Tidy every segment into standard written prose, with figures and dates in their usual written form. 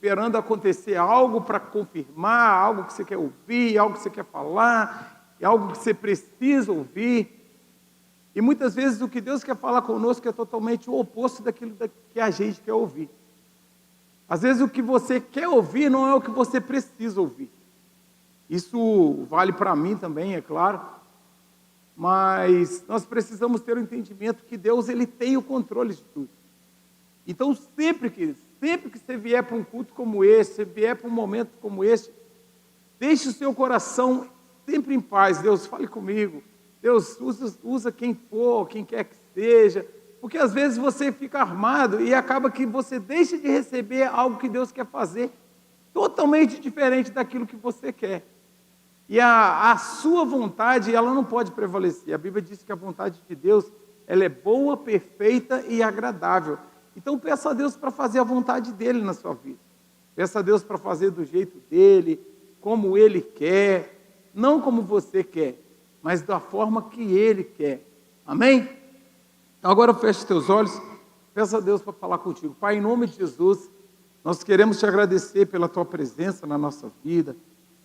esperando acontecer algo para confirmar, algo que você quer ouvir, algo que você quer falar, algo que você precisa ouvir. E muitas vezes o que Deus quer falar conosco é totalmente o oposto daquilo que a gente quer ouvir. Às vezes o que você quer ouvir não é o que você precisa ouvir. Isso vale para mim também, é claro. Mas nós precisamos ter o entendimento que Deus ele tem o controle de tudo. Então sempre que você vier para um culto como esse, você vier para um momento como este, deixe o seu coração sempre em paz. Deus, fale comigo. Deus, usa quem for, quem quer que seja. Porque às vezes você fica armado e acaba que você deixa de receber algo que Deus quer fazer totalmente diferente daquilo que você quer. E a sua vontade, ela não pode prevalecer. A Bíblia diz que a vontade de Deus, ela é boa, perfeita e agradável. Então peça a Deus para fazer a vontade dEle na sua vida. Peça a Deus para fazer do jeito dEle, como Ele quer, não como você quer, mas da forma que Ele quer. Amém? Então agora feche teus olhos, peça a Deus para falar contigo. Pai, em nome de Jesus, nós queremos te agradecer pela tua presença na nossa vida,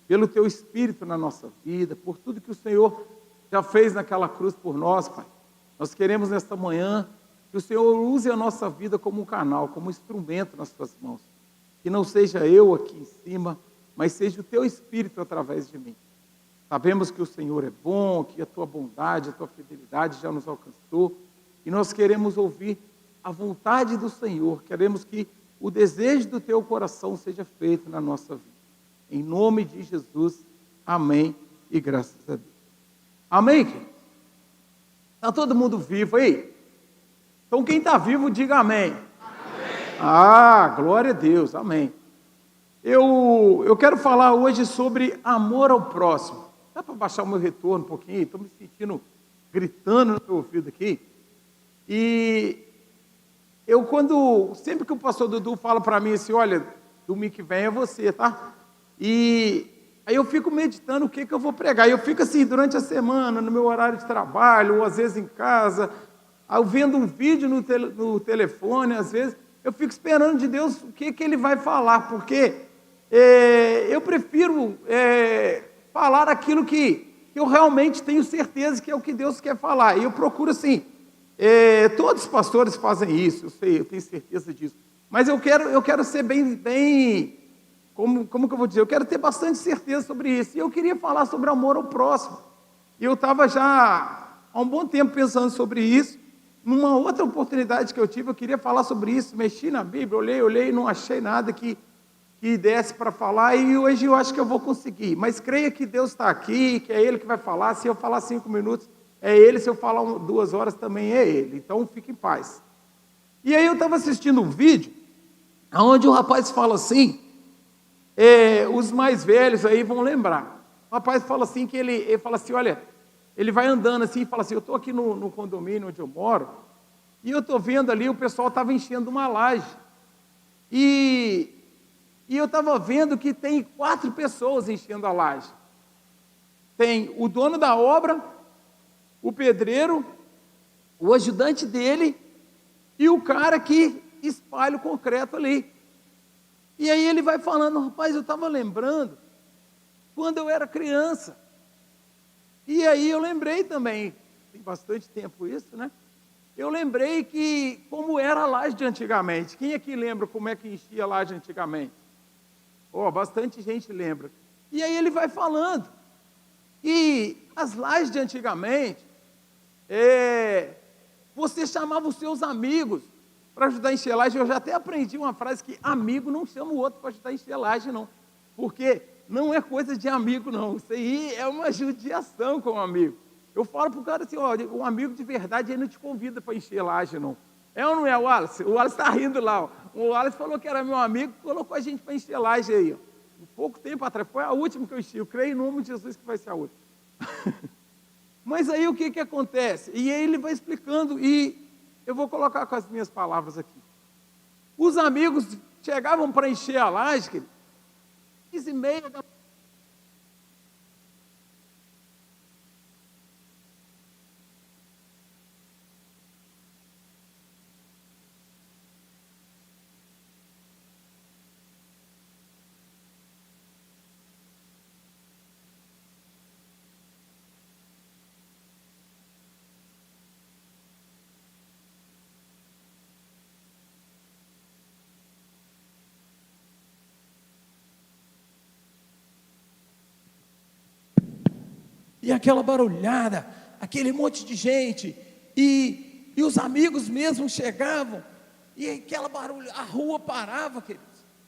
pelo teu Espírito na nossa vida, por tudo que o Senhor já fez naquela cruz por nós, Pai. Nós queremos nesta manhã que o Senhor use a nossa vida como um canal, como um instrumento nas tuas mãos. Que não seja eu aqui em cima, mas seja o teu Espírito através de mim. Sabemos que o Senhor é bom, que a tua bondade, a tua fidelidade já nos alcançou, e nós queremos ouvir a vontade do Senhor, queremos que o desejo do teu coração seja feito na nossa vida. Em nome de Jesus, amém e graças a Deus. Amém, querido? Está todo mundo vivo aí? Então quem está vivo, diga amém. Amém. Ah, glória a Deus, amém. Eu quero falar hoje sobre amor ao próximo. Dá para baixar o meu retorno um pouquinho? Estou me sentindo gritando no meu ouvido aqui. E sempre que o pastor Dudu fala para mim assim, olha, domingo que vem é você, tá? E aí eu fico meditando o que eu vou pregar. Eu fico assim, durante a semana, no meu horário de trabalho, ou às vezes em casa, eu vendo um vídeo no telefone, às vezes, eu fico esperando de Deus o que Ele vai falar, porque eu prefiro falar aquilo que eu realmente tenho certeza que é o que Deus quer falar. E eu procuro assim, todos os pastores fazem isso, eu tenho certeza disso. Mas eu quero ser bem como que eu vou dizer? Eu quero ter bastante certeza sobre isso. E eu queria falar sobre amor ao próximo. E eu estava já há um bom tempo pensando sobre isso. Numa outra oportunidade que eu tive, eu queria falar sobre isso. Mexi na Bíblia, olhei, não achei nada que desse para falar. E hoje eu acho que eu vou conseguir. Mas creia que Deus está aqui, que é Ele que vai falar. Se eu falar 5 minutos, é Ele. Se eu falar 2 horas, também é Ele. Então, fique em paz. E aí eu estava assistindo um vídeo, onde o rapaz fala assim, os mais velhos aí vão lembrar. O rapaz fala assim, ele fala assim, olha, ele vai andando assim e fala assim, eu estou aqui no condomínio onde eu moro, e eu estou vendo ali, o pessoal estava enchendo uma laje. E eu estava vendo que tem 4 pessoas enchendo a laje. Tem o dono da obra, o pedreiro, o ajudante dele e o cara que espalha o concreto ali. E aí ele vai falando, rapaz, eu estava lembrando quando eu era criança. E aí eu lembrei também, tem bastante tempo isso, né? Eu lembrei que como era a laje de antigamente. Quem aqui lembra como é que enchia a laje antigamente? Bastante gente lembra. E aí ele vai falando. E as lajes de antigamente, você chamava os seus amigos para ajudar a encher a laje. Eu já até aprendi uma frase que amigo não chama o outro para ajudar a encher a laje, não. Porque não é coisa de amigo, não. Isso aí é uma judiação com o amigo. Eu falo para o cara assim, um amigo de verdade, ele não te convida para encher a laje, não. É ou não é, Wallace? O Wallace está rindo lá. Ó. O Wallace falou que era meu amigo, colocou a gente para encher a laje aí. Ó. Um pouco tempo atrás, foi a última que eu enchi. Eu creio em nome de Jesus que vai ser a última. Mas aí o que acontece? E aí ele vai explicando, e eu vou colocar com as minhas palavras aqui. Os amigos chegavam para encher a laje, 15h30 da e aquela barulhada, aquele monte de gente, e os amigos mesmo chegavam, e aquela barulho, a rua parava, queridos.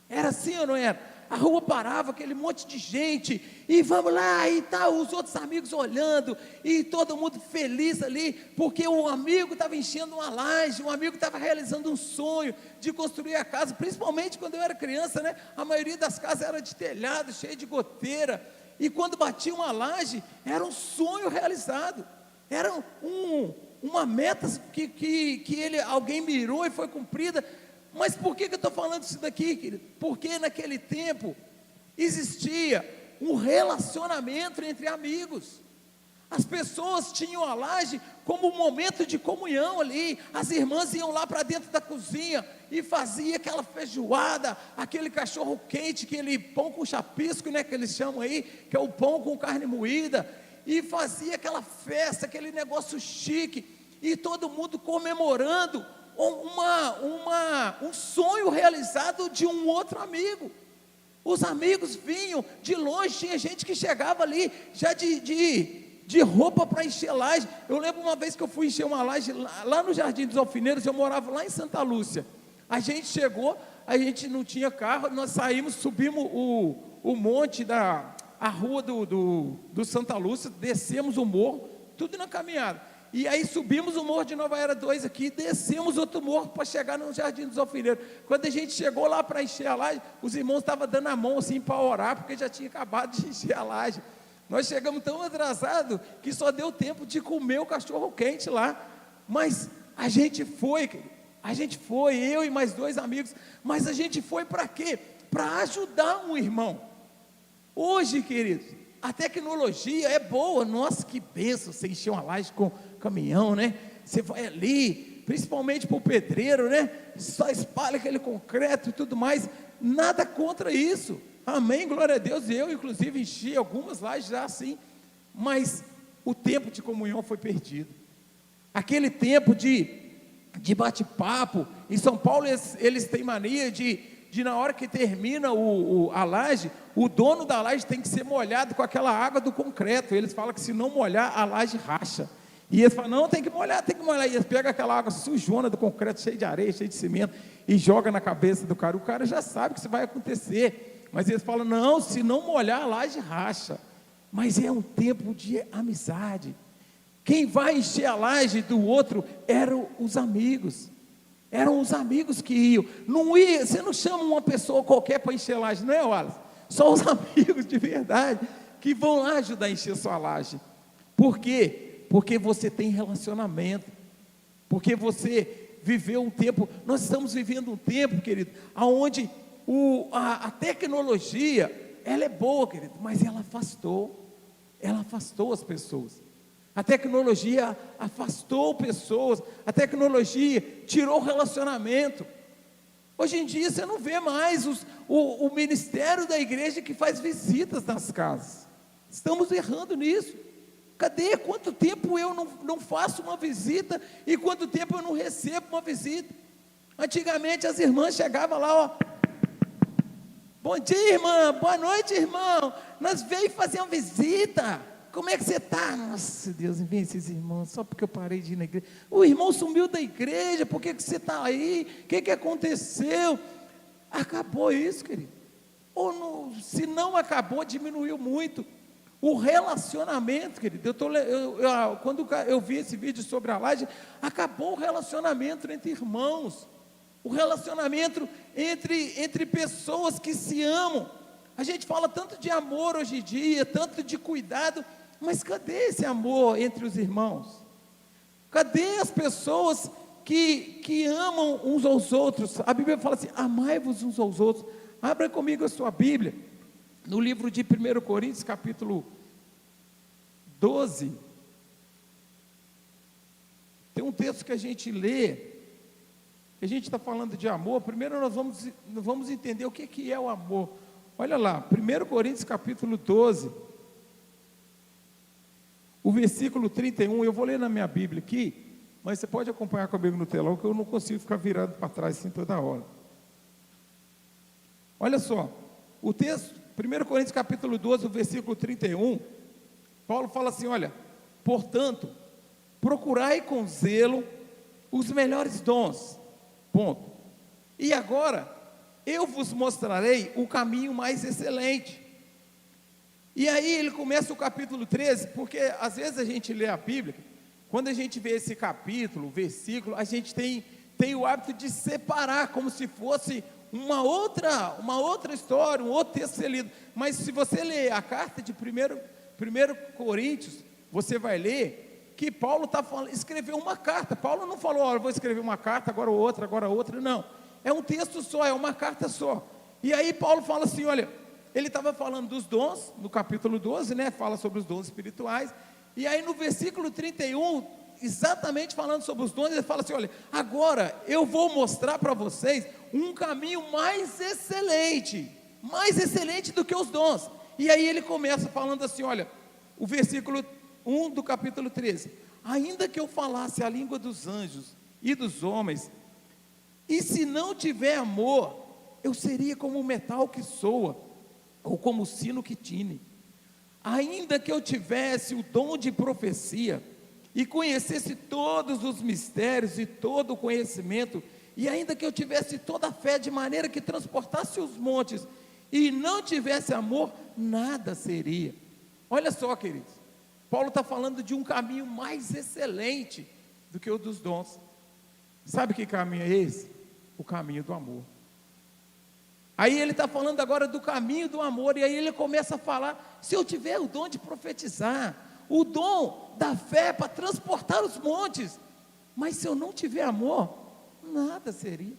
Era assim ou não era? A rua parava, aquele monte de gente, e vamos lá, e tal, os outros amigos olhando, e todo mundo feliz ali, porque um amigo estava enchendo uma laje, um amigo estava realizando um sonho de construir a casa, principalmente quando eu era criança, né? A maioria das casas era de telhado, cheio de goteira, e quando batia uma laje, era um sonho realizado, era uma meta que alguém mirou e foi cumprida. Mas por que eu estou falando isso daqui, querido? Porque naquele tempo existia um relacionamento entre amigos. As pessoas tinham a laje como um momento de comunhão ali. As irmãs iam lá para dentro da cozinha e fazia aquela feijoada, aquele cachorro quente, aquele pão com chapisco, né, que eles chamam aí, que é o pão com carne moída, e fazia aquela festa, aquele negócio chique, e todo mundo comemorando um sonho realizado de um outro amigo. Os amigos vinham de longe, tinha gente que chegava ali já de roupa para encher laje. Eu lembro uma vez que eu fui encher uma laje lá no Jardim dos Alfineiros, eu morava lá em Santa Lúcia. A gente chegou, a gente não tinha carro, nós saímos, subimos o monte a rua do Santa Lúcia, descemos o morro, tudo na caminhada. E aí subimos o morro de Nova Era 2 aqui, descemos outro morro para chegar no Jardim dos Alfineiros. Quando a gente chegou lá para encher a laje, os irmãos estavam dando a mão assim para orar, porque já tinha acabado de encher a laje. Nós chegamos tão atrasados que só deu tempo de comer o cachorro quente lá. Mas a gente foi, eu e mais 2 amigos, mas a gente foi para quê? Para ajudar um irmão. Hoje, queridos, a tecnologia é boa. Nossa, que bênção, você encheu uma laje com caminhão, né? Você vai ali, principalmente para o pedreiro, né? Só espalha aquele concreto e tudo mais. Nada contra isso, amém, glória a Deus. Eu inclusive enchi algumas lajes já assim, mas o tempo de comunhão foi perdido. Aquele tempo de bate-papo. Em São Paulo eles têm mania de na hora que termina a laje, o dono da laje tem que ser molhado com aquela água do concreto. Eles falam que se não molhar, a laje racha. E eles falam, não, tem que molhar. E eles pegam aquela água sujona do concreto, cheia de areia, cheia de cimento, e joga na cabeça do cara. O cara já sabe que isso vai acontecer, mas eles falam, não, se não molhar, a laje racha. Mas é um tempo de amizade. Quem vai encher a laje do outro eram os amigos. Eram os amigos que iam. Você não chama uma pessoa qualquer para encher a laje, não é, Wallace? Só os amigos de verdade que vão lá ajudar a encher sua laje. Por quê? Porque você tem relacionamento. Porque você viveu um tempo. Nós estamos vivendo um tempo, querido, onde a tecnologia, ela é boa, querido, mas ela afastou as pessoas. A tecnologia afastou pessoas, a tecnologia tirou o relacionamento. Hoje em dia você não vê mais o ministério da igreja que faz visitas nas casas. Estamos errando nisso. Cadê? Quanto tempo eu não faço uma visita e quanto tempo eu não recebo uma visita? Antigamente as irmãs chegavam lá, ó, bom dia, irmã, boa noite, irmão, nós veio fazer uma visita. Como é que você está? Nossa, Deus, vem esses irmãos, só porque eu parei de ir na igreja. O irmão sumiu da igreja, por que você está aí? O que aconteceu? Acabou isso, querido. Se não acabou, diminuiu muito. O relacionamento, querido, quando eu vi esse vídeo sobre a laje, acabou o relacionamento entre irmãos. O relacionamento entre pessoas que se amam. A gente fala tanto de amor hoje em dia, tanto de cuidado, mas cadê esse amor entre os irmãos? Cadê as pessoas que amam uns aos outros? A Bíblia fala assim, amai-vos uns aos outros. Abra comigo a sua Bíblia, no livro de 1 Coríntios, capítulo 12. Tem um texto que a gente lê, que a gente está falando de amor. Primeiro nós vamos entender o que é o amor. Olha lá, 1 Coríntios capítulo 12, o versículo 31, eu vou ler na minha Bíblia aqui, mas você pode acompanhar comigo no telão, que eu não consigo ficar virado para trás assim toda hora. Olha só, o texto, 1 Coríntios capítulo 12, o versículo 31, Paulo fala assim, olha, portanto, procurai com zelo os melhores dons, ponto. E agora, eu vos mostrarei o caminho mais excelente. E aí ele começa o capítulo 13, porque às vezes a gente lê a Bíblia, quando a gente vê esse capítulo, versículo, a gente tem o hábito de separar, como se fosse uma outra história, um outro texto ser lido. Mas se você ler a carta de 1 Coríntios, você vai ler que Paulo escreveu uma carta. Paulo não falou, olha, vou escrever uma carta, agora outra, não. É um texto só, é uma carta só. E aí Paulo fala assim, olha, ele estava falando dos dons, no capítulo 12, né, fala sobre os dons espirituais, e aí no versículo 31, exatamente falando sobre os dons, ele fala assim, olha, agora eu vou mostrar para vocês um caminho mais excelente do que os dons. E aí ele começa falando assim, olha, o versículo 1 do capítulo 13, ainda que eu falasse a língua dos anjos e dos homens, e se não tiver amor, eu seria como o metal que soa, ou como o sino que tine. Ainda que eu tivesse o dom de profecia, e conhecesse todos os mistérios e todo o conhecimento, e ainda que eu tivesse toda a fé de maneira que transportasse os montes, e não tivesse amor, nada seria. Olha só, queridos, Paulo está falando de um caminho mais excelente do que o dos dons. Sabe que caminho é esse? O caminho do amor. Aí ele está falando agora do caminho do amor, e aí ele começa a falar, se eu tiver o dom de profetizar, o dom da fé para transportar os montes, mas se eu não tiver amor, nada seria.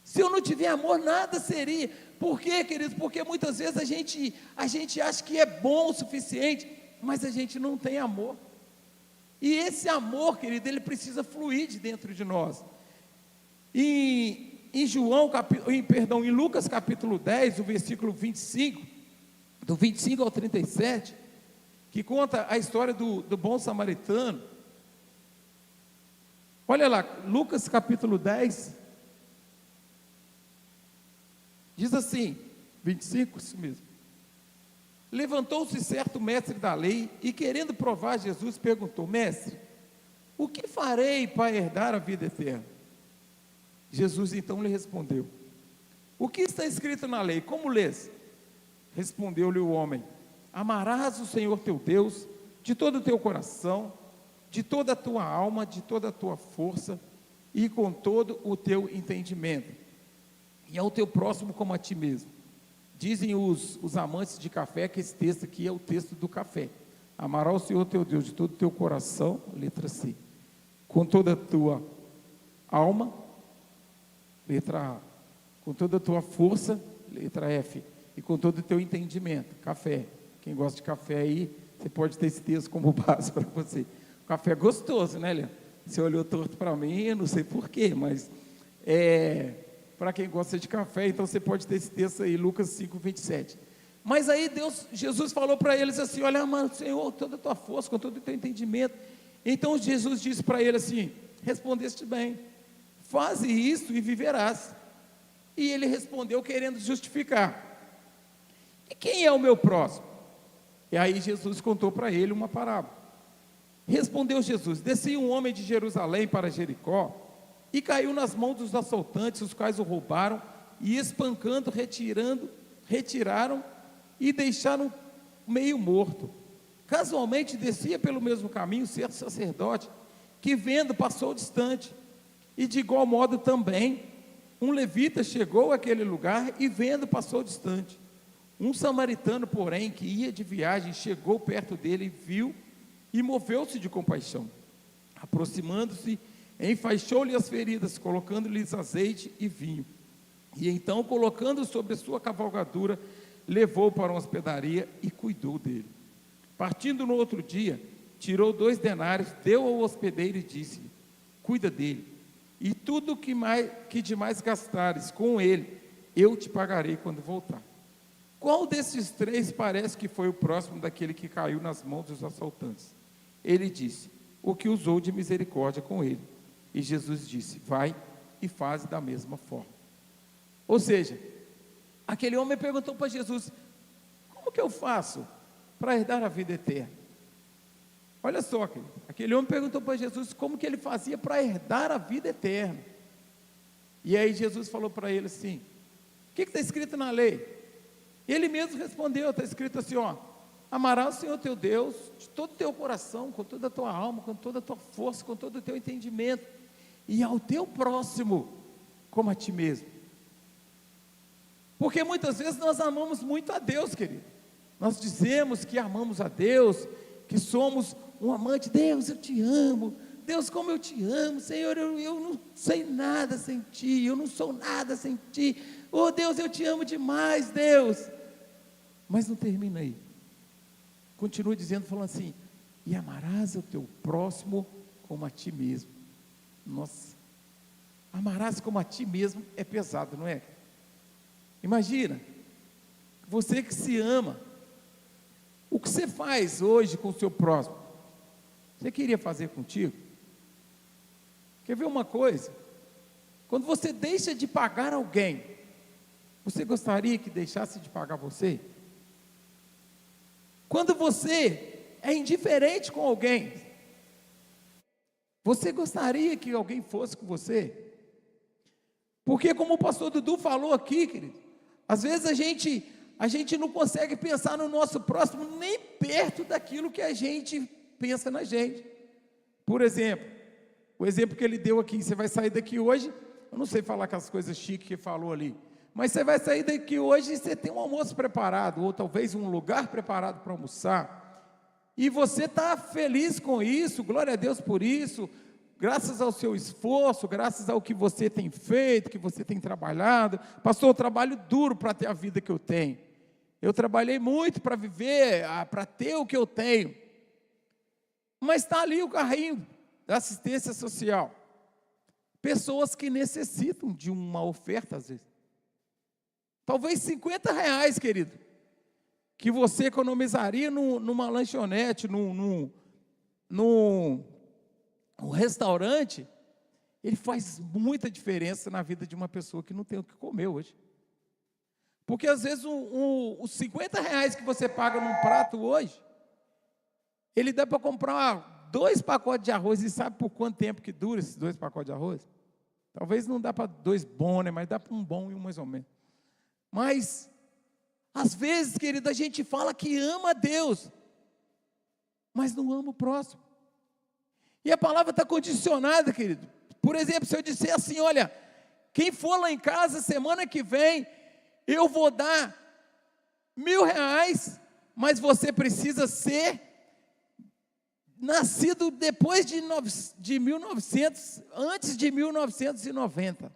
Se eu não tiver amor, nada seria. Por quê, queridos? Porque muitas vezes a gente acha que é bom o suficiente, mas a gente não tem amor. E esse amor, querido, ele precisa fluir de dentro de nós. Em Lucas capítulo 10, o versículo 25, do 25 ao 37, que conta a história do bom samaritano. Olha lá, Lucas capítulo 10, diz assim, 25, isso mesmo. Levantou-se certo mestre da lei e, querendo provar Jesus, perguntou, mestre, o que farei para herdar a vida eterna? Jesus então lhe respondeu, o que está escrito na lei? Como lês? Respondeu-lhe o homem, amarás o Senhor teu Deus de todo o teu coração, de toda a tua alma, de toda a tua força e com todo o teu entendimento, e ao teu próximo como a ti mesmo. Dizem os amantes de café que esse texto aqui é o texto do café. Amarás o Senhor teu Deus de todo o teu coração, letra C, com toda a tua alma, letra A, com toda a tua força, letra F, e com todo o teu entendimento, café. Quem gosta de café aí, você pode ter esse texto como base para você. O café é gostoso, né, Leandro? Você olhou torto para mim, eu não sei porquê, mas para quem gosta de café, então você pode ter esse texto aí, Lucas 5, 27. Mas aí Jesus falou para eles assim, olha, mano, Senhor, toda a tua força, com todo o teu entendimento. Então Jesus disse para ele assim, respondeste bem, faze isso e viverás. E ele respondeu querendo justificar, e quem é o meu próximo? E aí Jesus contou para ele uma parábola. Respondeu Jesus, descia um homem de Jerusalém para Jericó, e caiu nas mãos dos assaltantes, os quais o roubaram, e espancando, retiraram, e deixaram meio morto. Casualmente descia pelo mesmo caminho certo sacerdote, que vendo passou distante, e de igual modo também, um levita chegou àquele lugar, e vendo passou distante. Um samaritano, porém, que ia de viagem, chegou perto dele, viu, e moveu-se de compaixão. Aproximando-se, enfaixou-lhe as feridas, colocando-lhes azeite e vinho. E então, colocando sobre sua cavalgadura, levou para uma hospedaria e cuidou dele. Partindo no outro dia, tirou 2 denários, deu ao hospedeiro e disse-lhe, cuida dele, e tudo que demais gastares com ele, eu te pagarei quando voltar. Qual desses 3 parece que foi o próximo daquele que caiu nas mãos dos assaltantes? Ele disse, o que usou de misericórdia com ele. E Jesus disse, vai e faz da mesma forma. Ou seja, aquele homem perguntou para Jesus, como que eu faço para herdar a vida eterna. Olha só, querido, aquele homem perguntou para Jesus como que ele fazia para herdar a vida eterna. E aí Jesus falou para ele assim: o que está escrito na lei? Ele mesmo respondeu, está escrito assim, ó: amarás o Senhor teu Deus de todo o teu coração, com toda a tua alma, com toda a tua força, com todo o teu entendimento, e ao teu próximo como a ti mesmo. Porque muitas vezes nós amamos muito a Deus, querido. Nós dizemos que amamos a Deus, que somos um amante. Deus, eu te amo. Deus, como eu te amo. Senhor, eu não sei nada sem ti, eu não sou nada sem ti. Oh Deus, eu te amo demais, Deus. Mas não termina aí. Continua dizendo, falando assim: e amarás o teu próximo como a ti mesmo. Nossa, amarás como a ti mesmo é pesado, não é? Imagina, você que se ama, o que você faz hoje com o seu próximo, você queria fazer contigo? Quer ver uma coisa? Quando você deixa de pagar alguém, você gostaria que deixasse de pagar você? Quando você é indiferente com alguém, você gostaria que alguém fosse com você? Porque como o pastor Dudu falou aqui, querido, às vezes a gente não consegue pensar no nosso próximo nem perto daquilo que a gente pensa na gente. Por exemplo, o exemplo que ele deu aqui: você vai sair daqui hoje, eu não sei falar aquelas coisas chiques que falou ali, mas você vai sair daqui hoje e você tem um almoço preparado, ou talvez um lugar preparado para almoçar, e você está feliz com isso, glória a Deus por isso, graças ao seu esforço, graças ao que você tem feito, que você tem trabalhado. Pastor, eu trabalho duro para ter a vida que eu tenho, eu trabalhei muito para viver, para ter o que eu tenho, mas está ali o carrinho da assistência social, pessoas que necessitam de uma oferta às vezes, talvez R$50, querido, que você economizaria numa lanchonete, num restaurante, ele faz muita diferença na vida de uma pessoa que não tem o que comer hoje. Porque às vezes os R$50 que você paga num prato hoje, ele dá para comprar 2 pacotes de arroz. E sabe por quanto tempo que dura esses 2 pacotes de arroz? Talvez não dá para 2 bons, né? Mas dá para um bom e um mais ou menos. Mas às vezes, querido, a gente fala que ama a Deus, mas não ama o próximo. E a palavra está condicionada, querido. Por exemplo, se eu disser assim: olha, quem for lá em casa semana que vem, eu vou dar R$1.000, mas você precisa ser nascido depois de 1900, antes de 1990.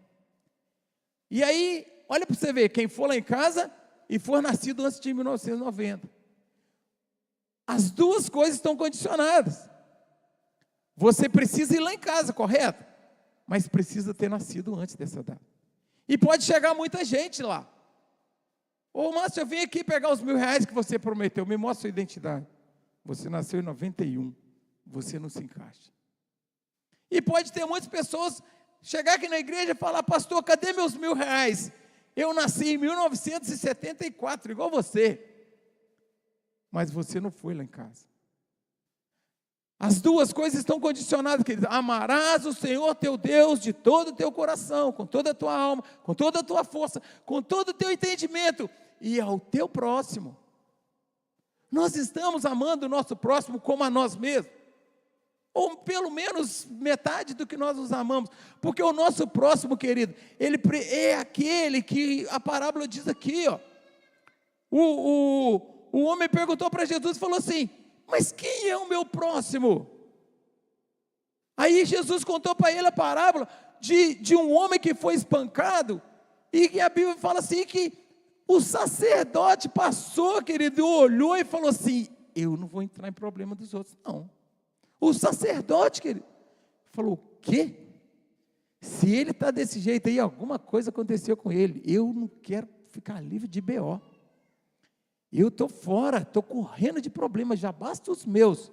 E aí, olha para você ver, quem for lá em casa e for nascido antes de 1990. As duas coisas estão condicionadas. Você precisa ir lá em casa, correto? Mas precisa ter nascido antes dessa data. E pode chegar muita gente lá. Ô Márcio, eu vim aqui pegar os R$1.000 que você prometeu, me mostra a sua identidade. Você nasceu em 91, você não se encaixa. E pode ter muitas pessoas chegar aqui na igreja e falar: pastor, cadê meus R$1.000? Eu nasci em 1974, igual você. Mas você não foi lá em casa. As duas coisas estão condicionadas, querido. Amarás o Senhor teu Deus de todo o teu coração, com toda a tua alma, com toda a tua força, com todo o teu entendimento, e ao teu próximo. Nós estamos amando o nosso próximo como a nós mesmos, ou pelo menos metade do que nós nos amamos, porque o nosso próximo, querido, ele é aquele que a parábola diz aqui, ó. O homem perguntou para Jesus e falou assim: mas quem é o meu próximo? Aí Jesus contou para ele a parábola de um homem que foi espancado, e que a Bíblia fala assim que o sacerdote passou, querido, olhou e falou assim: eu não vou entrar em problema dos outros, não. O sacerdote, querido, falou: o quê? Se ele está desse jeito aí, alguma coisa aconteceu com ele, eu não quero ficar livre de BO. Eu estou fora, estou correndo de problemas, já basta os meus.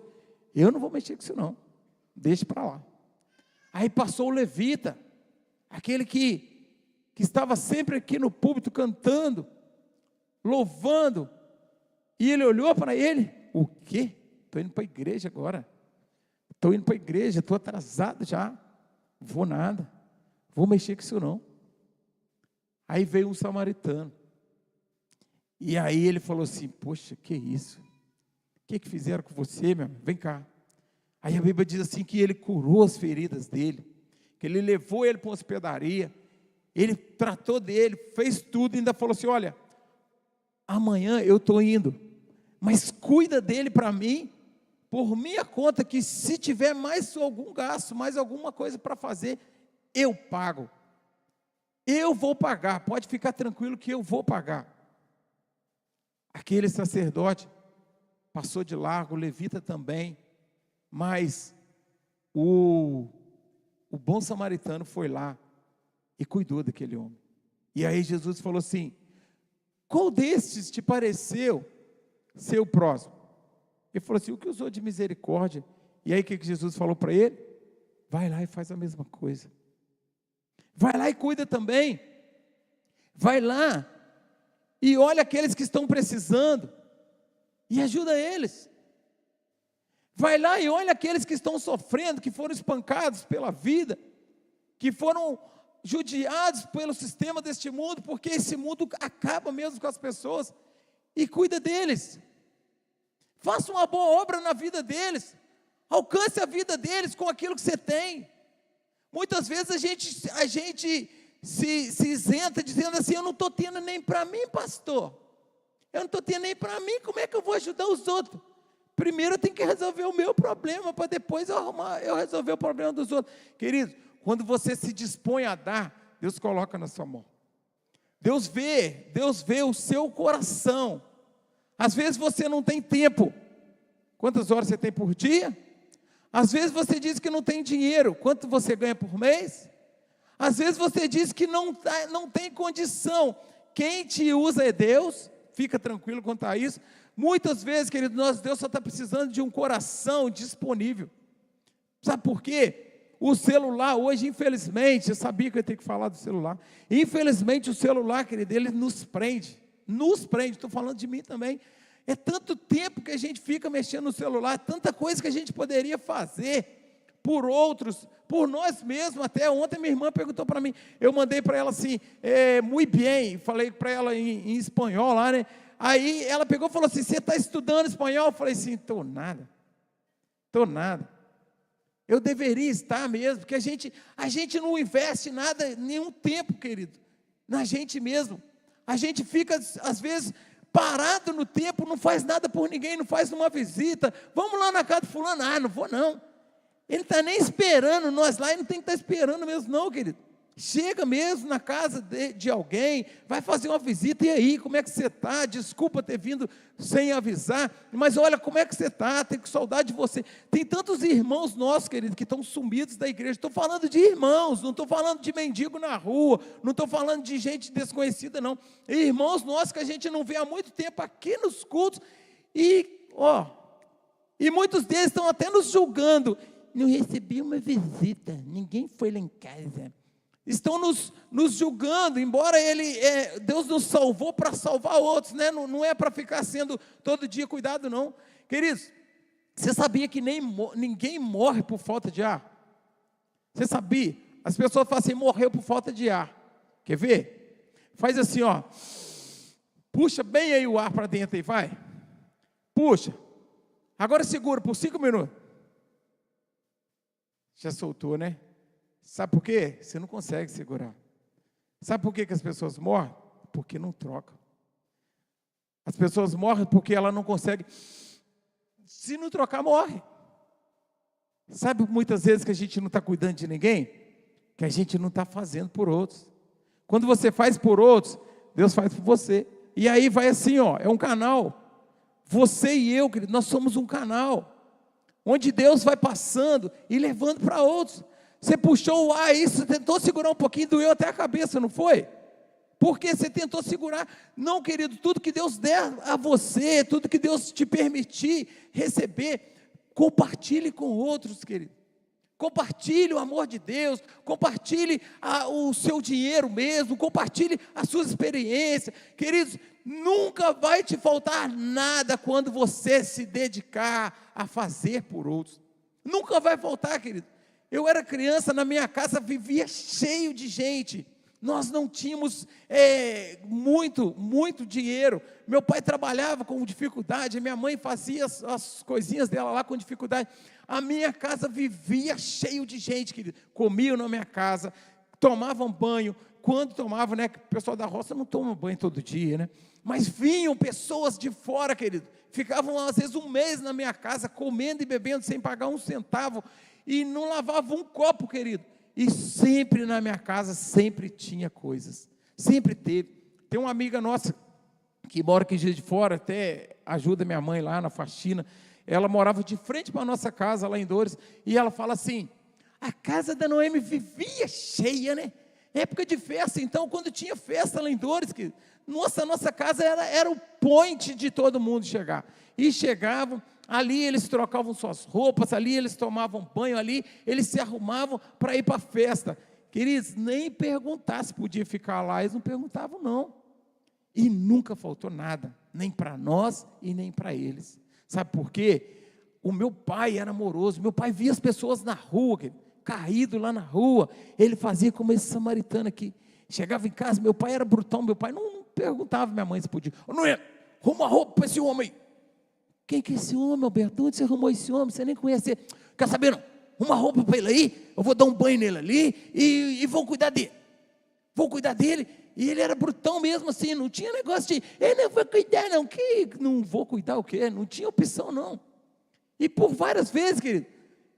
Eu não vou mexer com isso não, deixa para lá. Aí passou o levita, aquele que estava sempre aqui no púlpito cantando, louvando, e ele olhou para ele O quê? Estou indo para a igreja agora. Estou indo para a igreja, estou atrasado já. Vou nada. Vou mexer com isso não. Aí veio um samaritano. E aí ele falou assim, poxa, que isso? O que fizeram com você, meu? Vem cá. Aí a Bíblia diz assim que ele curou as feridas dele, que ele levou ele para uma hospedaria, ele tratou dele, fez tudo, e ainda falou assim, olha, amanhã eu estou indo, mas cuida dele para mim, por minha conta, que se tiver mais algum gasto, mais alguma coisa para fazer, eu pago. Eu vou pagar, pode ficar tranquilo que eu vou pagar. Aquele sacerdote passou de largo, o levita também, mas o bom samaritano foi lá e cuidou daquele homem. E aí Jesus falou assim, qual destes te pareceu ser o próximo? Ele falou assim, o que usou de misericórdia? E aí o que Jesus falou para ele? Vai lá e faz a mesma coisa. Vai lá e cuida também. Vai lá e olha aqueles que estão precisando e ajuda eles. Vai lá e olha aqueles que estão sofrendo, que foram espancados pela vida, que foram judiados pelo sistema deste mundo, porque esse mundo acaba mesmo com as pessoas, e cuida deles. Faça uma boa obra na vida deles, alcance a vida deles com aquilo que você tem. Muitas vezes a gente se isenta dizendo assim, eu não estou tendo nem para mim, pastor, eu não estou tendo nem para mim, como é que eu vou ajudar os outros? Primeiro eu tenho que resolver o meu problema, para depois eu resolver o problema dos outros. Querido, quando você se dispõe a dar, Deus coloca na sua mão. Deus vê o seu coração. Às vezes você não tem tempo. Quantas horas você tem por dia? Às vezes você diz que não tem dinheiro. Quanto você ganha por mês? Às vezes você diz que não tem condição. Quem te usa é Deus. Fica tranquilo quanto a isso. Muitas vezes, querido, Deus só está precisando de um coração disponível. Sabe por quê? O celular hoje, infelizmente, eu sabia que eu ia ter que falar do celular. Infelizmente, o celular, querido, ele nos prende. Estou falando de mim também. É tanto tempo que a gente fica mexendo no celular, tanta coisa que a gente poderia fazer por outros, por nós mesmos. Até ontem minha irmã perguntou para mim, eu mandei para ela assim, muito bem, falei para ela em espanhol lá, né? Aí ela pegou e falou assim, você está estudando espanhol? Eu falei assim, estou nada. Eu deveria estar mesmo, porque a gente não investe nada, nenhum tempo, querido, na gente mesmo. A gente fica, às vezes, parado no tempo, não faz nada por ninguém, não faz uma visita. Vamos lá na casa do fulano, não vou não. Ele não está nem esperando nós lá, ele não tem que estar esperando mesmo não, querido. Chega mesmo na casa de alguém, vai fazer uma visita, e aí, como é que você está? Desculpa ter vindo sem avisar, mas olha como é que você está, tenho saudade de você. Tem tantos irmãos nossos, querido, que estão sumidos da igreja. Estou falando de irmãos, não estou falando de mendigo na rua, não estou falando de gente desconhecida não, irmãos nossos que a gente não vê há muito tempo aqui nos cultos, e muitos deles estão até nos julgando, não recebi uma visita, ninguém foi lá em casa. Estão nos julgando, embora Deus nos salvou para salvar outros, né? Não é para ficar sendo todo dia cuidado não. Queridos, você sabia que ninguém morre por falta de ar? Você sabia? As pessoas falam assim, morreu por falta de ar. Quer ver? Faz assim, puxa bem aí o ar para dentro aí, vai. Puxa. Agora segura por 5 minutos. Já soltou, né? Sabe por quê? Você não consegue segurar. Sabe por que as pessoas morrem? Porque não trocam. As pessoas morrem porque ela não consegue. Se não trocar, morre. Sabe muitas vezes que a gente não está cuidando de ninguém? Que a gente não está fazendo por outros. Quando você faz por outros, Deus faz por você. E aí vai assim, é um canal. Você e eu, querido, nós somos um canal. Onde Deus vai passando e levando para outros. Você puxou o ar aí, você tentou segurar um pouquinho, doeu até a cabeça, não foi? Porque você tentou segurar. Não, querido, tudo que Deus der a você, tudo que Deus te permitir receber, compartilhe com outros, querido. Compartilhe o amor de Deus, compartilhe o seu dinheiro mesmo, compartilhe as suas experiências. Queridos, nunca vai te faltar nada quando você se dedicar a fazer por outros. Nunca vai faltar, querido. Eu era criança, na minha casa vivia cheio de gente. Nós não tínhamos muito dinheiro. Meu pai trabalhava com dificuldade, minha mãe fazia as coisinhas dela lá com dificuldade. A minha casa vivia cheio de gente, querido. Comiam na minha casa, tomavam banho. Quando tomavam, né? O pessoal da roça não toma banho todo dia, né? Mas vinham pessoas de fora, querido. Ficavam às vezes um mês na minha casa, comendo e bebendo, sem pagar um centavo. E não lavavam um copo, querido. E sempre na minha casa, sempre tinha coisas. Sempre teve. Tem uma amiga nossa, que mora aqui em Juiz de Fora, até ajuda minha mãe lá na faxina. Ela morava de frente para a nossa casa, lá em Dores. E ela fala assim, a casa da Noemi vivia cheia, né? Época de festa, então, quando tinha festa lá em Dores, que, nossa casa era o point de todo mundo chegar. E chegavam, ali eles trocavam suas roupas, ali eles tomavam banho, ali eles se arrumavam para ir para a festa. Queridos, nem perguntar se podia ficar lá, eles não perguntavam não. E nunca faltou nada, nem para nós e nem para eles. Sabe por quê? O meu pai era amoroso, meu pai via as pessoas na rua, caído lá na rua, ele fazia como esse samaritano aqui. Chegava em casa, meu pai era brutão, meu pai não perguntava minha mãe se podia. Não é, arruma roupa para esse homem aí. Quem que é esse homem, Alberto? Onde você arrumou esse homem? Você nem conhece ele. Quer saber não? Arruma roupa para ele aí, eu vou dar um banho nele ali e vou cuidar dele. Vou cuidar dele. E ele era brutão mesmo assim, não tinha negócio de, eu não vou cuidar não, que não vou cuidar o quê? Não tinha opção não. E por várias vezes, querido,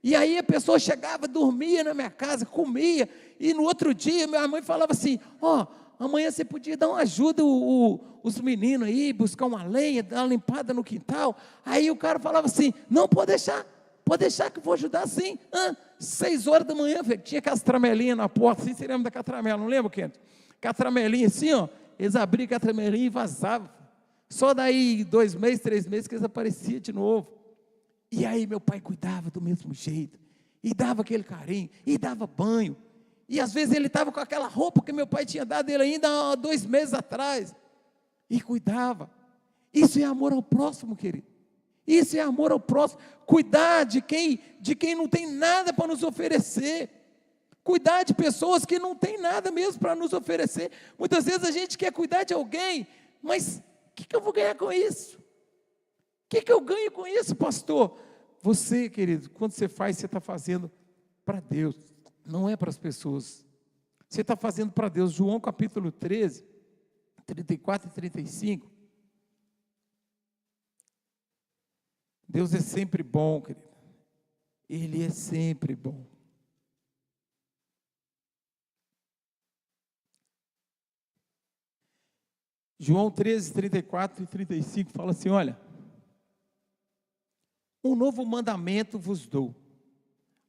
e aí a pessoa chegava, dormia na minha casa, comia, e no outro dia minha mãe falava assim, amanhã você podia dar uma ajuda os meninos aí, buscar uma lenha, dar uma limpada no quintal. Aí o cara falava assim, não, pode deixar que eu vou ajudar sim. 6 horas da manhã, velho, tinha aquelas tramelinhas na porta, assim, você lembra da catramela, não lembra, Kento? Catramelinha assim, eles abriam a catramelinha e vazavam. Só daí 2 meses, 3 meses que eles apareciam de novo. E aí meu pai cuidava do mesmo jeito, e dava aquele carinho, e dava banho. E às vezes ele estava com aquela roupa que meu pai tinha dado ele ainda há 2 meses atrás, e cuidava. Isso é amor ao próximo, querido. Isso é amor ao próximo. Cuidar de quem não tem nada para nos oferecer. Cuidar de pessoas que não têm nada mesmo para nos oferecer. Muitas vezes a gente quer cuidar de alguém, mas o que eu vou ganhar com isso? O que eu ganho com isso, pastor? Você, querido, quando você faz, você está fazendo para Deus, não é para as pessoas. Você está fazendo para Deus. João capítulo 13, 34 e 35. Deus é sempre bom, querido. Ele é sempre bom. João 13, 34 e 35 fala assim, olha, um novo mandamento vos dou,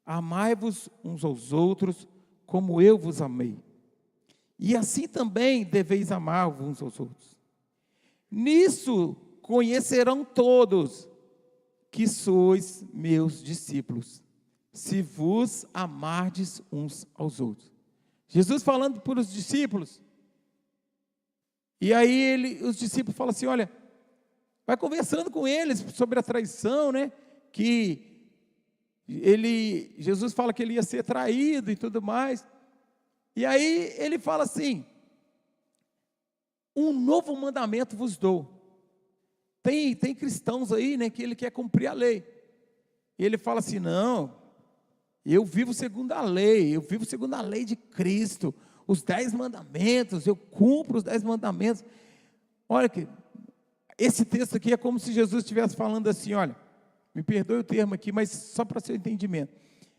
amai-vos uns aos outros, como eu vos amei, e assim também deveis amar uns aos outros. Nisso conhecerão todos que sois meus discípulos, se vos amardes uns aos outros. Jesus falando para os discípulos, e aí os discípulos falam assim, olha, vai conversando com eles sobre a traição, né? Que Jesus fala que ele ia ser traído e tudo mais. E aí ele fala assim, um novo mandamento vos dou. Tem cristãos aí, né, que ele quer cumprir a lei. E ele fala assim, não, eu vivo segundo a lei, eu vivo segundo a lei de Cristo. Os 10 mandamentos, eu cumpro os 10 mandamentos. Olha que esse texto aqui é como se Jesus estivesse falando assim, olha, me perdoe o termo aqui, mas só para seu entendimento.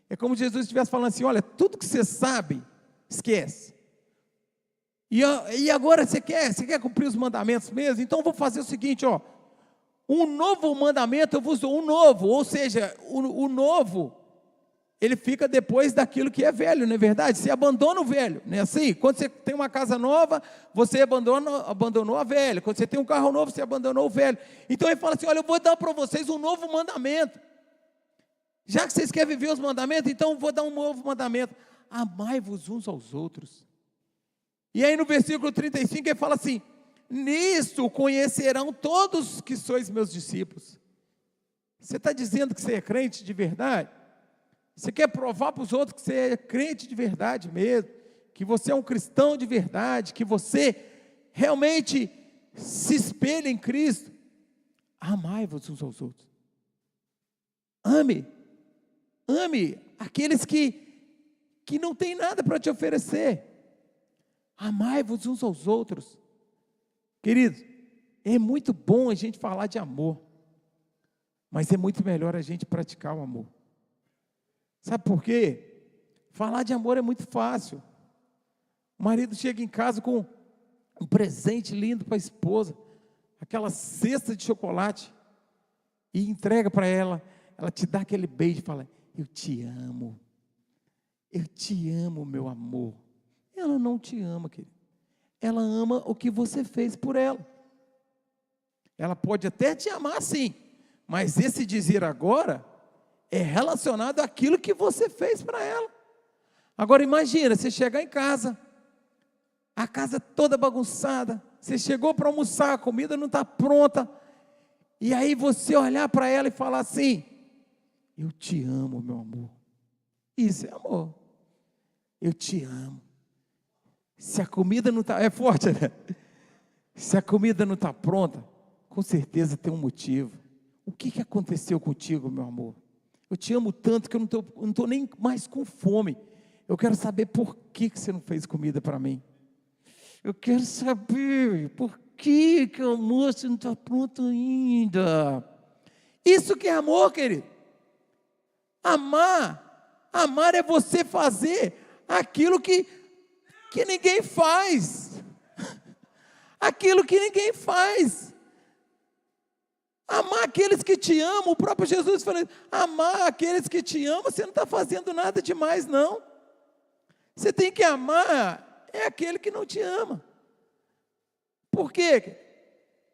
É como se Jesus estivesse falando assim, olha, tudo que você sabe, esquece. E agora você quer cumprir os mandamentos mesmo? Então eu vou fazer o seguinte, um novo mandamento eu vos dou, um novo, ou seja, o novo, ele fica depois daquilo que é velho, não é verdade? Você abandona o velho, não é assim? Quando você tem uma casa nova, você abandonou a velha. Quando você tem um carro novo, você abandonou o velho. Então ele fala assim, olha, eu vou dar para vocês um novo mandamento. Já que vocês querem viver os mandamentos, então eu vou dar um novo mandamento: amai-vos uns aos outros. E aí no versículo 35 ele fala assim: nisto conhecerão todos que sois meus discípulos. Você está dizendo que você é crente de verdade? Você quer provar para os outros que você é crente de verdade mesmo, que você é um cristão de verdade, que você realmente se espelha em Cristo? Amai-vos uns aos outros. Ame aqueles que não têm nada para te oferecer. Amai-vos uns aos outros. Queridos, é muito bom a gente falar de amor, mas é muito melhor a gente praticar o amor. Sabe por quê? Falar de amor é muito fácil. O marido chega em casa com um presente lindo para a esposa, aquela cesta de chocolate, e entrega para ela. Ela te dá aquele beijo e fala: eu te amo, meu amor. Ela não te ama, querido. Ela ama o que você fez por ela. Ela pode até te amar sim, mas esse dizer agora é relacionado àquilo que você fez para ela. Agora imagina, você chegar em casa, a casa toda bagunçada, você chegou para almoçar, a comida não está pronta, e aí você olhar para ela e falar assim: eu te amo, meu amor. Isso é amor. Eu te amo. Se a comida não está, é forte, né? Se a comida não está pronta, com certeza tem um motivo. O que aconteceu contigo, meu amor? Eu te amo tanto que eu não estou nem mais com fome. Eu quero saber por que você não fez comida para mim. Eu quero saber por que o almoço não está pronto ainda. Isso que é amor, querido. Amar é você fazer aquilo que ninguém faz. Aquilo que ninguém faz. Amar aqueles que te amam. O próprio Jesus falou: amar aqueles que te amam. Você não está fazendo nada demais, não. Você tem que amar aquele que não te ama. Por quê?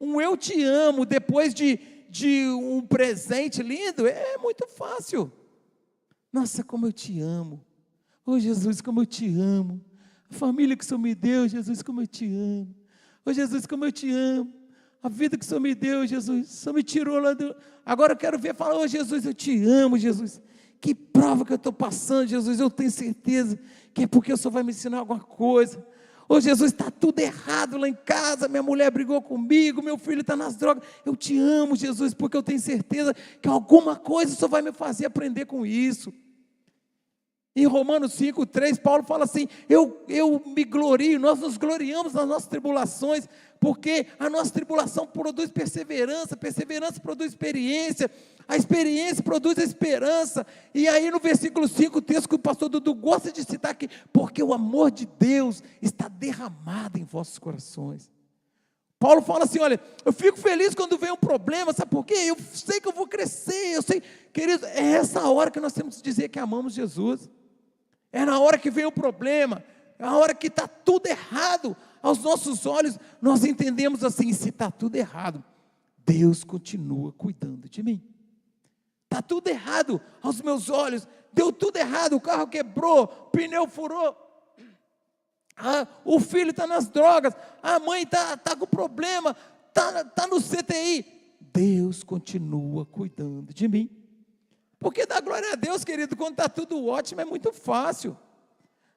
Um eu te amo depois de um presente lindo é muito fácil. Nossa, como eu te amo. Oh Jesus, como eu te amo. A família que o Senhor me deu, Jesus, como eu te amo. Oh Jesus, como eu te amo. A vida que o Senhor me deu, Jesus, o Senhor me tirou lá do... Agora eu quero ver, falar: oh Jesus, eu te amo, Jesus. Que prova que eu estou passando, Jesus, eu tenho certeza que é porque o Senhor vai me ensinar alguma coisa. Oh Jesus, está tudo errado lá em casa, minha mulher brigou comigo, meu filho está nas drogas. Eu te amo, Jesus, porque eu tenho certeza que alguma coisa o Senhor vai me fazer aprender com isso. Em Romanos 5:3, Paulo fala assim: eu me glorio, nós nos gloriamos nas nossas tribulações, porque a nossa tribulação produz perseverança, perseverança produz experiência, a experiência produz a esperança. E aí no versículo 5, o texto que o pastor Dudu gosta de citar aqui: porque o amor de Deus está derramado em vossos corações. Paulo fala assim: olha, eu fico feliz quando vem um problema, sabe por quê? Eu sei que eu vou crescer, eu sei, queridos, é essa hora que nós temos que dizer que amamos Jesus. É na hora que vem o problema, é na hora que está tudo errado, aos nossos olhos, nós entendemos assim: se está tudo errado, Deus continua cuidando de mim. Está tudo errado aos meus olhos, deu tudo errado, o carro quebrou, o pneu furou, o filho está nas drogas, a mãe está com problema, está no CTI, Deus continua cuidando de mim. Porque dar glória a Deus, querido, quando está tudo ótimo é muito fácil.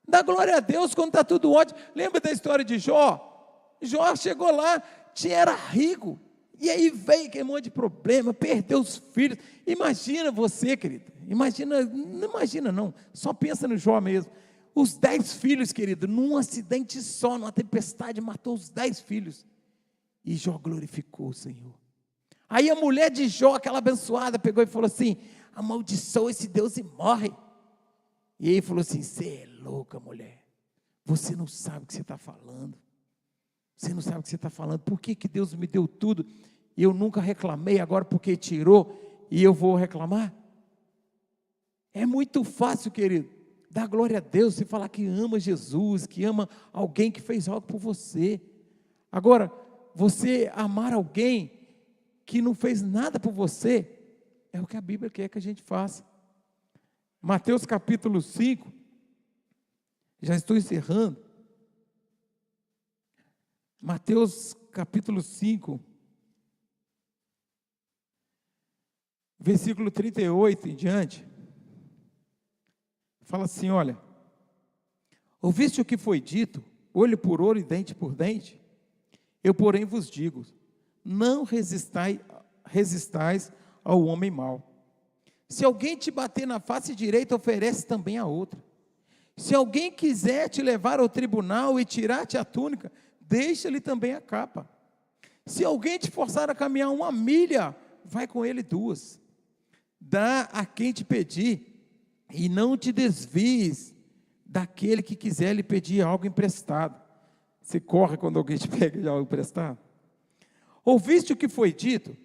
Dar glória a Deus quando está tudo ótimo. Lembra da história de Jó? Jó chegou lá, era rico, e aí veio aquele monte de problema, perdeu os filhos. Imagina você, querido, não imagina não, só pensa no Jó mesmo. Os 10 filhos, querido, num acidente só, numa tempestade, matou os 10 filhos. E Jó glorificou o Senhor. Aí a mulher de Jó, aquela abençoada, pegou e falou assim: amaldiçoa esse Deus e morre. E ele falou assim: você é louca, mulher, você não sabe o que você está falando, você não sabe o que você está falando, por que Deus me deu tudo, e eu nunca reclamei, agora porque tirou, e eu vou reclamar? É muito fácil, querido, dar glória a Deus, e falar que ama Jesus, que ama alguém que fez algo por você. Agora, você amar alguém que não fez nada por você, é o que a Bíblia quer que a gente faça. Mateus capítulo 5, já estou encerrando. Mateus capítulo 5, versículo 38 em diante, fala assim, olha, ouviste o que foi dito, olho por olho e dente por dente? Eu, porém, vos digo, não resistais ao homem mau. Se alguém te bater na face direita, oferece também a outra. Se alguém quiser te levar ao tribunal e tirar-te a túnica, deixa-lhe também a capa. Se alguém te forçar a caminhar 1 milha, vai com ele 2. Dá a quem te pedir, e não te desvies daquele que quiser lhe pedir algo emprestado. Você corre quando alguém te pede algo emprestado? Ouviste o que foi dito?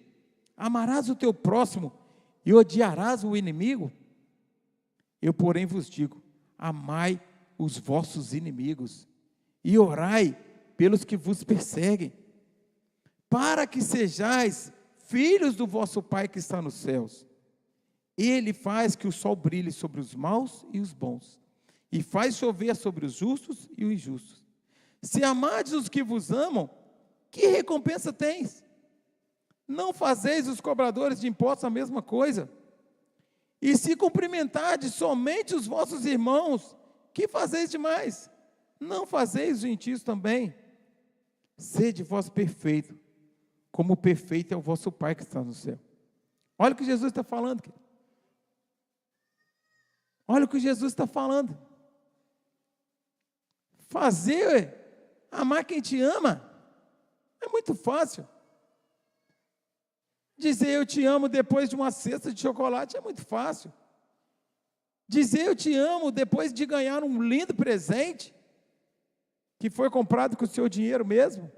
Amarás o teu próximo e odiarás o inimigo? Eu, porém, vos digo, amai os vossos inimigos e orai pelos que vos perseguem, para que sejais filhos do vosso Pai que está nos céus. Ele faz que o sol brilhe sobre os maus e os bons, e faz chover sobre os justos e os injustos. Se amardes os que vos amam, que recompensa tens? Não fazeis os cobradores de impostos a mesma coisa? E se cumprimentardes somente os vossos irmãos, que fazeis demais? Não fazeis os gentios também? Sede vós perfeito, como perfeito é o vosso Pai que está no céu. Olha o que Jesus está falando, querido. Olha o que Jesus está falando. Amar quem te ama, é muito fácil. Dizer eu te amo depois de uma cesta de chocolate é muito fácil. Dizer eu te amo depois de ganhar um lindo presente, que foi comprado com o seu dinheiro mesmo.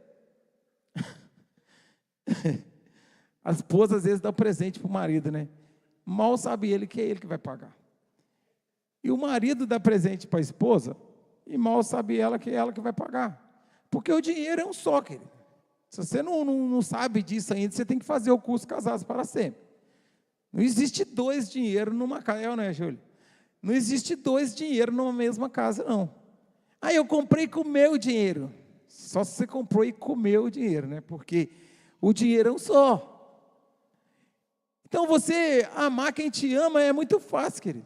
A esposa às vezes dá presente para o marido, né? Mal sabe ele que é ele que vai pagar. E o marido dá presente para a esposa, e mal sabe ela que é ela que vai pagar. Porque o dinheiro é um só, querido. Se você não sabe disso ainda, você tem que fazer o curso Casados para Sempre. Não existe 2 dinheiros numa casa, né, Júlio? Não existe 2 dinheiros numa mesma casa, não. Aí eu comprei com o meu dinheiro. Só se você comprou e comeu o dinheiro, né? Porque o dinheiro é um só. Então você amar quem te ama é muito fácil, querido.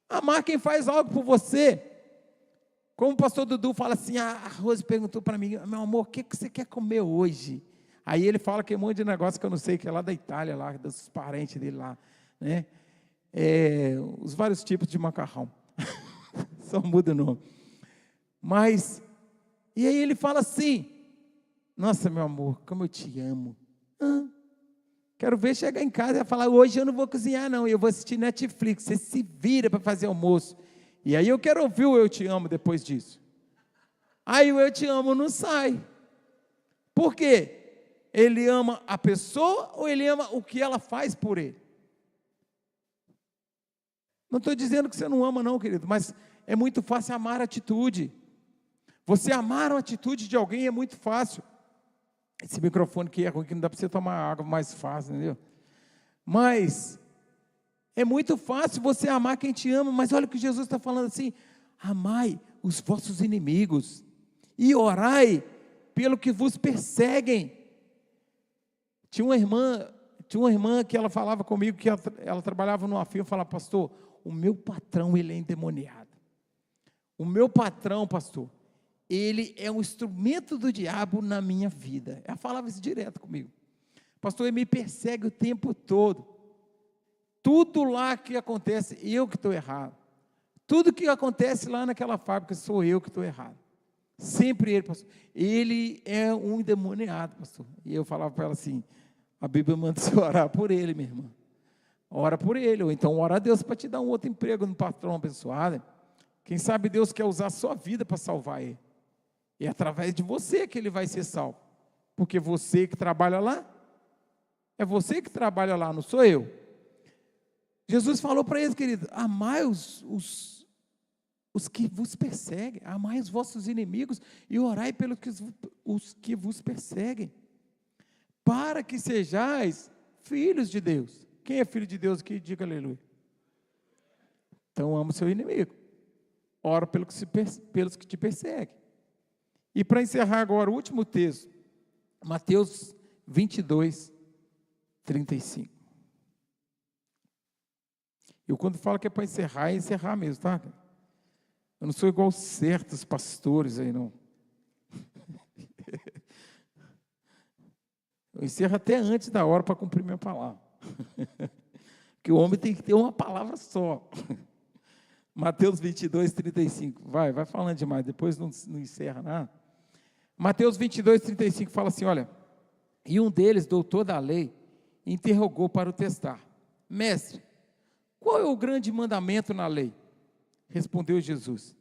Amar quem faz algo por você. Como o pastor Dudu fala assim, a Rose perguntou para mim, meu amor, o que você quer comer hoje? Aí ele fala que é um monte de negócio que eu não sei, que é lá da Itália, lá dos parentes dele lá, né? Os vários tipos de macarrão. Só muda o nome. Mas, e aí ele fala assim, nossa, meu amor, como eu te amo. Quero ver chegar em casa e falar, hoje eu não vou cozinhar não, eu vou assistir Netflix, você se vira para fazer almoço. E aí eu quero ouvir o eu te amo depois disso. Aí o eu te amo não sai. Por quê? Ele ama a pessoa ou ele ama o que ela faz por ele? Não estou dizendo que você não ama não, querido, mas é muito fácil amar a atitude. Você amar a atitude de alguém é muito fácil. Esse microfone que é ruim, que não dá para você tomar água mais fácil, entendeu? Mas é muito fácil você amar quem te ama, mas olha o que Jesus está falando assim, amai os vossos inimigos e orai pelo que vos perseguem. Tinha uma irmã que ela falava comigo, que ela trabalhava numa firma, falava, pastor, o meu patrão, ele é endemoniado. O meu patrão, pastor, ele é um instrumento do diabo na minha vida. Ela falava isso direto comigo. Pastor, ele me persegue o tempo todo. Tudo lá que acontece, eu que estou errado. Tudo que acontece lá naquela fábrica, sou eu que estou errado. Sempre ele, pastor. Ele é um endemoniado, pastor. E eu falava para ela assim, a Bíblia manda você orar por ele, minha irmã. Ora por ele, ou então ora a Deus para te dar um outro emprego no patrão abençoado. Quem sabe Deus quer usar a sua vida para salvar ele. E é através de você que ele vai ser salvo. Porque você que trabalha lá, é você que trabalha lá, não sou eu. Jesus falou para eles, querido, amai os que vos perseguem, amai os vossos inimigos e orai pelos os que vos perseguem, para que sejais filhos de Deus. Quem é filho de Deus aqui? Diga aleluia. Então ama o seu inimigo. Ora pelos que te perseguem. E para encerrar agora o último texto, Mateus 22, 35. Eu quando falo que é para encerrar, é encerrar mesmo, tá? Eu não sou igual certos pastores aí, não. Eu encerro até antes da hora para cumprir minha palavra. Porque o homem tem que ter uma palavra só. Mateus 22, 35. Vai falando demais, depois não encerra nada. Mateus 22, 35 fala assim, olha, e um deles, doutor da lei, interrogou para o testar. Mestre, qual é o grande mandamento na lei? Respondeu Jesus,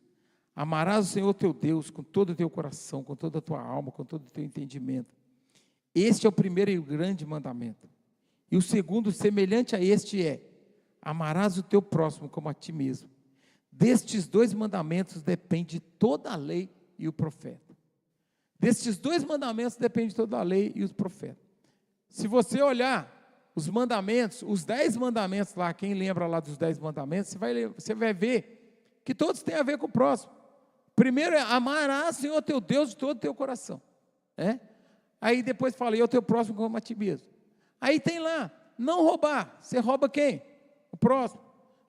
amarás o Senhor teu Deus com todo o teu coração, com toda a tua alma, com todo o teu entendimento. Este é o primeiro e o grande mandamento. E o segundo, semelhante a este é, amarás o teu próximo como a ti mesmo. Destes dois mandamentos depende toda a lei e o profeta. Destes dois mandamentos depende toda a lei e os profetas. Se você olhar os mandamentos, os 10 mandamentos lá, quem lembra lá dos 10 mandamentos, você vai ver que todos têm a ver com o próximo. Primeiro é, amarás o Senhor teu Deus de todo o teu coração. Aí depois fala, e o teu próximo como a ti mesmo. Aí tem lá, não roubar, você rouba quem? O próximo.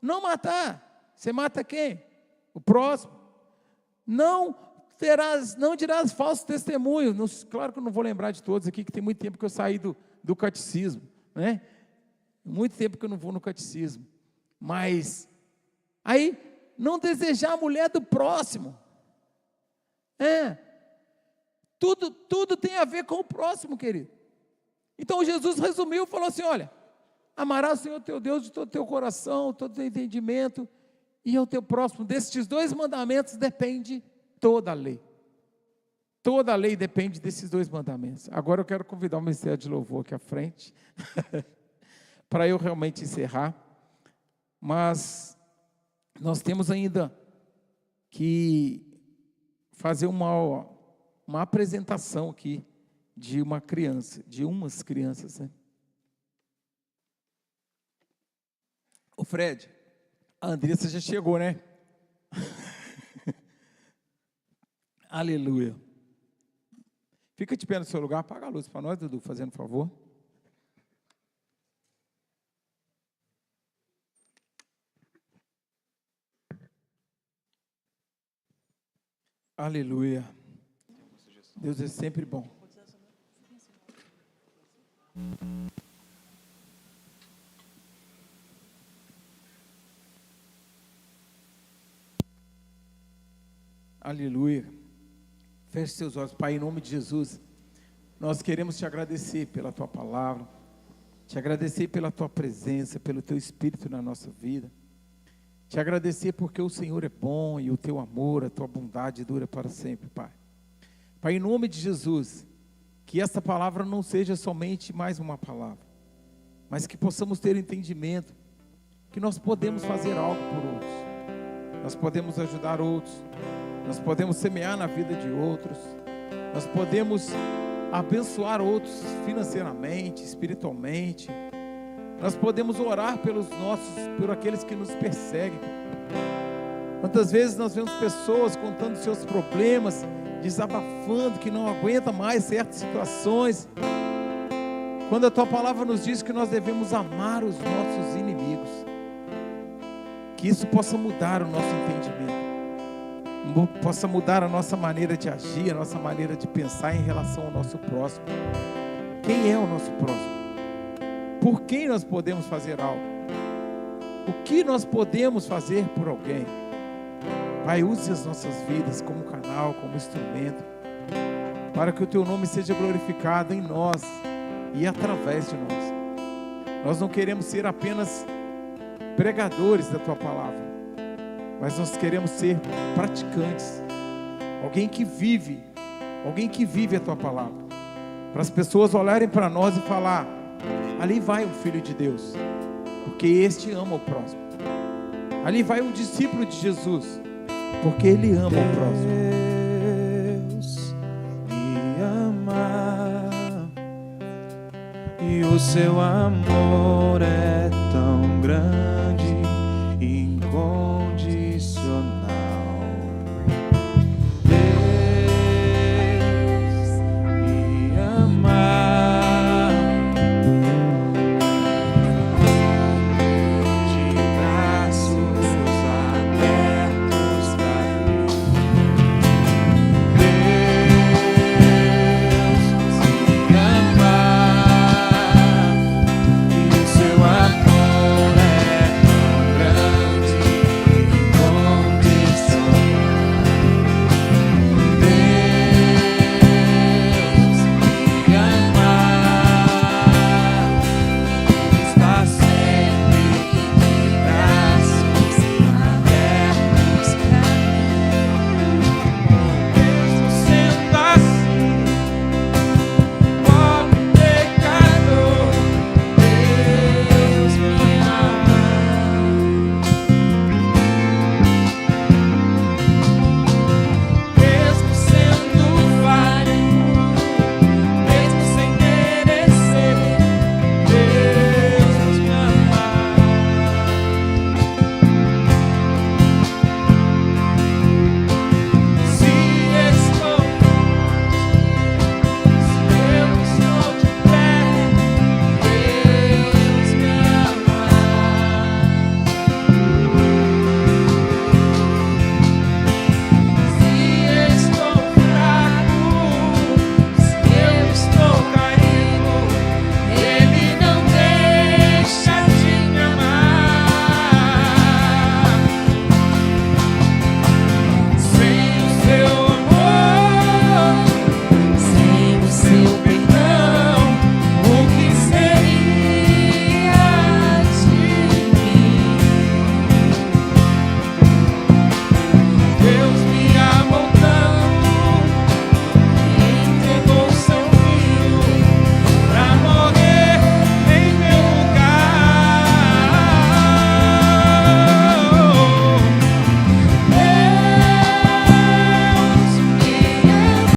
Não matar, você mata quem? O próximo. Não dirás falsos testemunhos. Claro que eu não vou lembrar de todos aqui, que tem muito tempo que eu saí do catecismo, né? Muito tempo que eu não vou no catecismo. Mas, aí, não desejar a mulher do próximo. Tudo tem a ver com o próximo, querido. Então Jesus resumiu e falou assim, olha, amarás o Senhor teu Deus de todo o teu coração, todo o teu entendimento, e ao teu próximo. Destes dois mandamentos depende toda a lei. Toda a lei depende desses dois mandamentos. Agora eu quero convidar o Ministério de Louvor aqui à frente, para eu realmente encerrar. Mas nós temos ainda que fazer uma apresentação aqui de uma criança, de umas crianças, né? Ô Fred, a Andressa já chegou, né? Aleluia. Fica de pé no seu lugar, apaga a luz para nós, Dudu, fazendo favor. Aleluia. Deus é sempre bom. Aleluia. Feche seus olhos, Pai, em nome de Jesus. Nós queremos te agradecer pela tua palavra, te agradecer pela tua presença, pelo teu Espírito na nossa vida. Te agradecer porque o Senhor é bom e o teu amor, a tua bondade dura para sempre, Pai. Pai, em nome de Jesus, que esta palavra não seja somente mais uma palavra, mas que possamos ter entendimento, que nós podemos fazer algo por outros, nós podemos ajudar outros, nós podemos semear na vida de outros, nós podemos abençoar outros financeiramente, espiritualmente, nós podemos orar por aqueles que nos perseguem. Quantas vezes nós vemos pessoas contando seus problemas, desabafando que não aguenta mais certas situações, quando a tua palavra nos diz que nós devemos amar os nossos inimigos. Que isso possa mudar o nosso entendimento, possa mudar a nossa maneira de agir, a nossa maneira de pensar em relação ao nosso próximo. Quem é o nosso próximo? Por quem nós podemos fazer algo? O que nós podemos fazer por alguém? Pai, use as nossas vidas como canal, como instrumento, para que o teu nome seja glorificado em nós e através de nós. Nós não queremos ser apenas pregadores da tua palavra, mas nós queremos ser praticantes, alguém que vive a tua palavra, para as pessoas olharem para nós e falar: ali vai o Filho de Deus, porque este ama o próximo. Ali vai um discípulo de Jesus, porque ele ama o próximo. Deus me ama, e o seu amor é tão grande, incomparável.